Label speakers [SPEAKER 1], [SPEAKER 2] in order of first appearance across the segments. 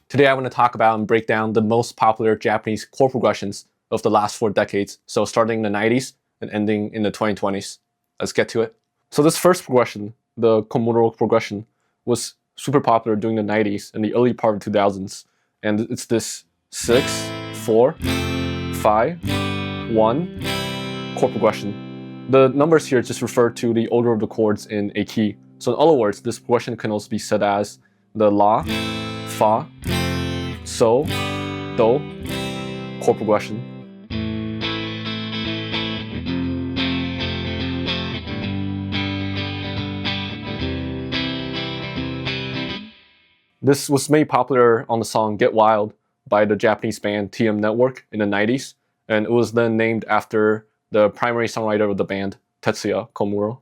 [SPEAKER 1] Today I want to talk about and break down the most popular Japanese chord progressions of the last 4 decades, so starting in the 90s and ending in the 2020s. Let's get to it. So this first progression, the Komuro Progression, was super popular during the 90s and the early part of 2000s, and it's this 6, 4, 5, 1 chord progression. The numbers here just refer to the order of the chords in a key. So in other words, this progression can also be said as the La, Fa, So, Do chord progression. This was made popular on the song Get Wild by the Japanese band TM Network in the 90s, and it was then named after the primary songwriter of the band, Tetsuya Komuro.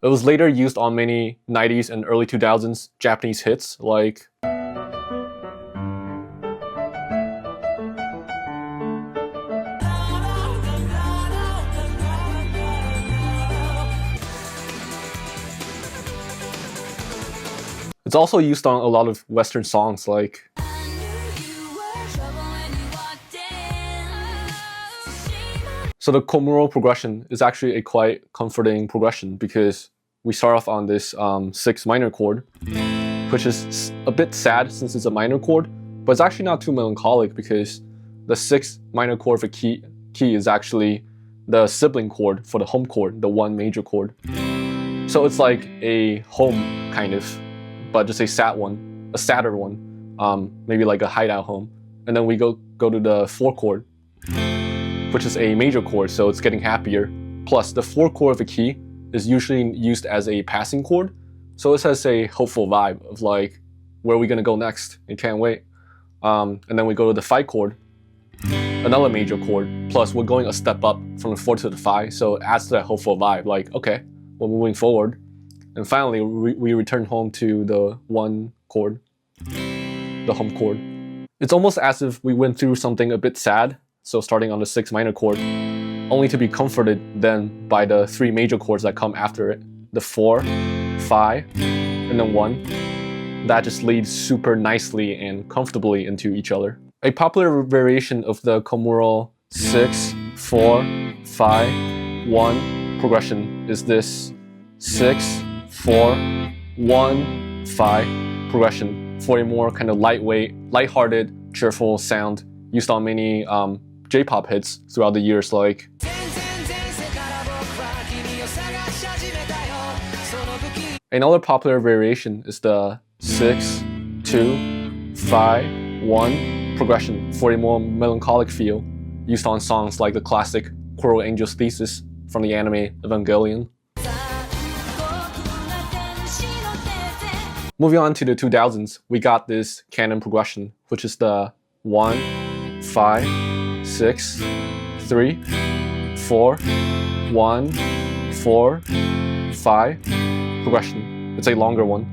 [SPEAKER 1] It was later used on many 90s and early 2000s Japanese hits like It's also used on a lot of Western songs like So the Komuro progression is actually a quite comforting progression because we start off on this 6 minor chord, which is a bit sad since it's a minor chord, but it's actually not too melancholic because the 6 minor chord for key is actually the sibling chord for the home chord, the 1 major chord. So it's like a home kind of, but just a sad one, a sadder one, maybe like a hideout home. And then we go to the 4 chord, which is a major chord, so it's getting happier. Plus, the 4 chord of a key is usually used as a passing chord, so it has a hopeful vibe of like, where are we gonna go next? You can't wait. And then we go to the 5 chord, another major chord. Plus, we're going a step up from the 4 to the 5, so it adds to that hopeful vibe. Like, okay, we're moving forward. And finally, we return home to the 1 chord, the home chord. It's almost as if we went through something a bit sad, so starting on the 6 minor chord, only to be comforted then by the 3 major chords that come after it, the 4, 5, and then 1. That just leads super nicely and comfortably into each other. A popular variation of the Komuro 6, 4, 5, 1 progression is this 6, 4, 1, 5 progression for a more kind of lightweight, lighthearted, cheerful sound used on many J-pop hits throughout the years like Another popular variation is the 6, 2, 5, 1 progression for a more melancholic feel used on songs like the classic Choral Angel's Thesis from the anime Evangelion. Moving on to the 2000s, we got this Canon Progression, which is the 1, 5, 6, 3, 4, 1, 4, 5 progression. It's a longer one.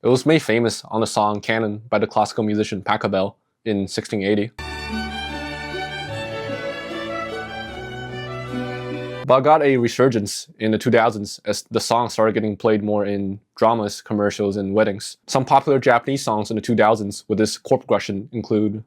[SPEAKER 1] It was made famous on the song Canon by the classical musician Pachelbel in 1680. But got a resurgence in the 2000s as the song started getting played more in dramas, commercials, and weddings. Some popular Japanese songs in the 2000s with this chord progression include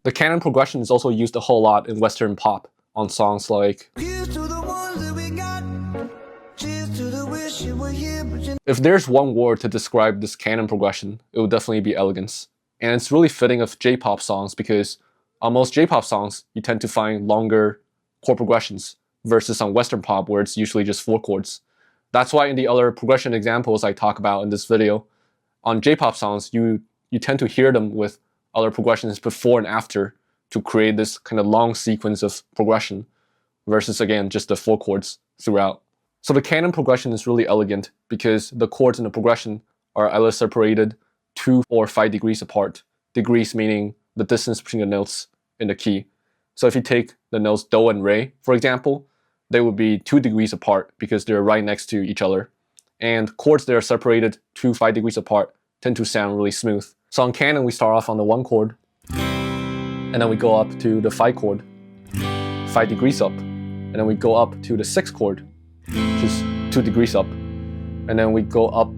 [SPEAKER 1] The Canon progression is also used a whole lot in Western pop on songs like If there's one word to describe this Canon progression, it would definitely be elegance. And it's really fitting of J-pop songs because on most J-pop songs, you tend to find longer chord progressions versus on Western pop where it's usually just 4 chords. That's why in the other progression examples I talk about in this video, on J-pop songs, you tend to hear them with other progressions before and after to create this kind of long sequence of progression versus, again, just the 4 chords throughout. So the Canon progression is really elegant because the chords in the progression are either separated 2 or 5 degrees apart. Degrees meaning the distance between the notes in the key. So if you take the notes Do and Re, for example, they would be 2 degrees apart because they're right next to each other. And chords that are separated 2, 5 degrees apart tend to sound really smooth. So on Canon, we start off on the 1 chord, and then we go up to the 5 chord, 5 degrees up, and then we go up to the 6 chord, which is 2 degrees up, and then we go up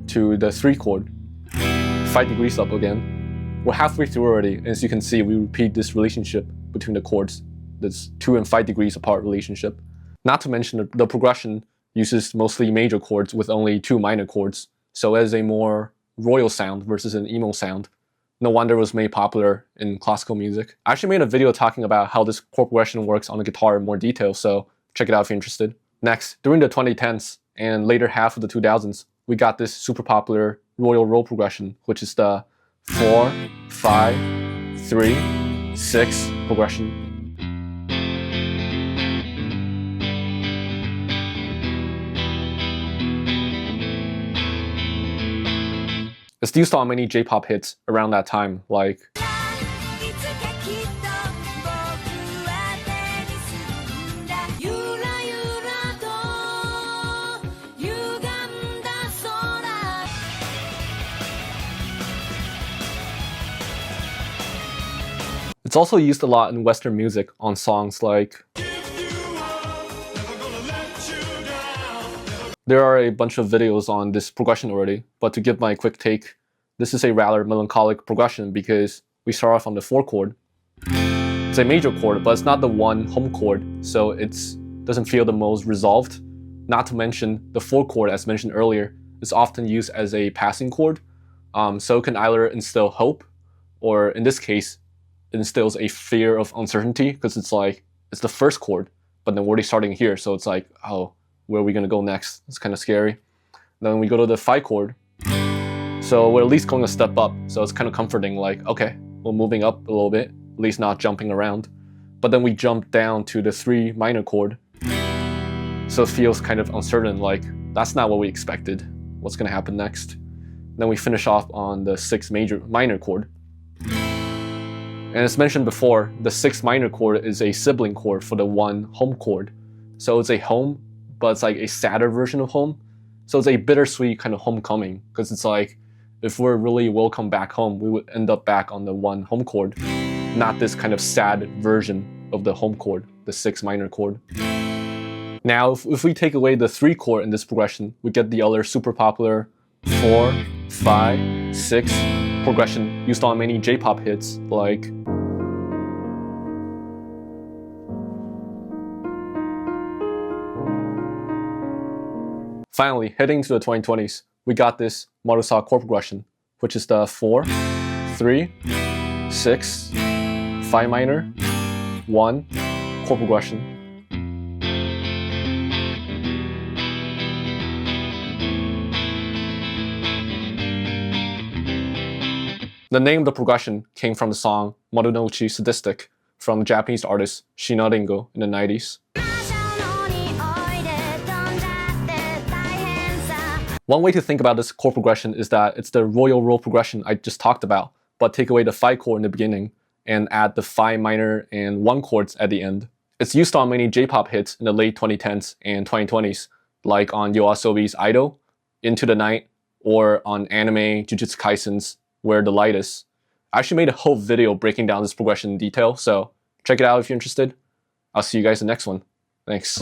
[SPEAKER 1] to the 3 chord, 5 degrees up again. We're halfway through already, and as you can see, we repeat this relationship between the chords, this 2 and 5 degrees apart relationship. Not to mention the progression uses mostly major chords with only 2 minor chords, so it has a more royal sound versus an emo sound. No wonder it was made popular in classical music. I actually made a video talking about how this chord progression works on the guitar in more detail, so check it out if you're interested. Next, during the 2010s and later half of the 2000s, we got this super popular royal roll progression, which is the 4, 5, 3, 6 progression. It's used on many J-pop hits around that time, like it's also used a lot in Western music on songs like There are a bunch of videos on this progression already, but to give my quick take, this is a rather melancholic progression because we start off on the 4 chord. It's a major chord, but it's not the one home chord, so it doesn't feel the most resolved. Not to mention, the 4 chord, as mentioned earlier, is often used as a passing chord, so it can either instill hope, or in this case, it instills a fear of uncertainty, because it's like, it's the first chord, but then we're already starting here, so it's like, oh, where are we gonna go next? It's kind of scary. Then we go to the 5 chord. So we're at least going a step up. So it's kind of comforting, like, okay, we're moving up a little bit, at least not jumping around. But then we jump down to the 3 minor chord. So it feels kind of uncertain, like, that's not what we expected. What's gonna happen next? Then we finish off on the 6 minor chord. And as mentioned before, the 6 minor chord is a sibling chord for the 1 home chord. So it's a home, but it's like a sadder version of home. So it's a bittersweet kind of homecoming, because it's like, if we're really welcome back home, we would end up back on the 1 home chord, not this kind of sad version of the home chord, the 6 minor chord. Now, if we take away the 3 chord in this progression, we get the other super popular 4, 5, 6 progression used on many J-pop hits like Finally, heading to the 2020s, we got this Marusa chord progression, which is the 4, 3, 6, 5 minor, 1 chord progression. The name of the progression came from the song Marunouchi Sadistic from the Japanese artist Shina Ringo in the 90s. One way to think about this chord progression is that it's the royal roll progression I just talked about, but take away the 5 chord in the beginning and add the 5 minor and 1 chords at the end. It's used on many J-pop hits in the late 2010s and 2020s, like on YOASOBI's Idol, Into the Night, or on anime Jujutsu Kaisen's Where the Light Is. I actually made a whole video breaking down this progression in detail, so check it out if you're interested. I'll see you guys in the next one. Thanks.